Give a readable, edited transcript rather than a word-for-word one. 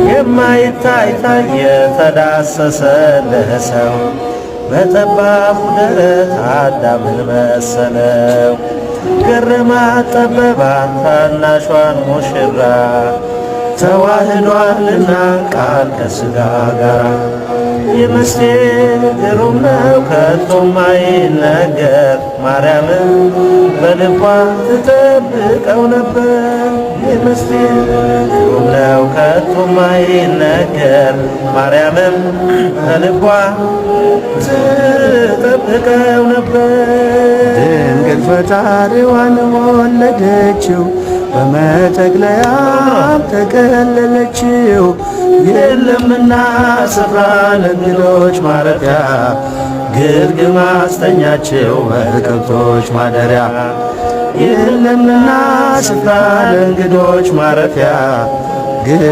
የማይታይ ታየ ተዳሰሰ ለሰው በጠባቡ ደረት አዳምን መሰለው። ገረማት ጠበባት ታናሿን ሙሽራ ተዋህዷልና ቃል ከሥጋ ጋራ። የምስጢር ግሩም ነው ከቶም አይነገር ማርያምን በልቧ ትጠብቀው ነበር። የምስጢር ግሩም ነው ከቶም አይነገር ማርያምን በልቧ ትጠብቀው ነበር። ድንግል ፈጣሪዋን ወለደችው በመጠቅለያም ተከለለችው። የለምና ስፍራ ለእንግዶች ማረፊያ ግርግም አስተኛችው በከብቶች ማደሪያ። የለምና ስፍራ ለእንግዶች ማረፊያ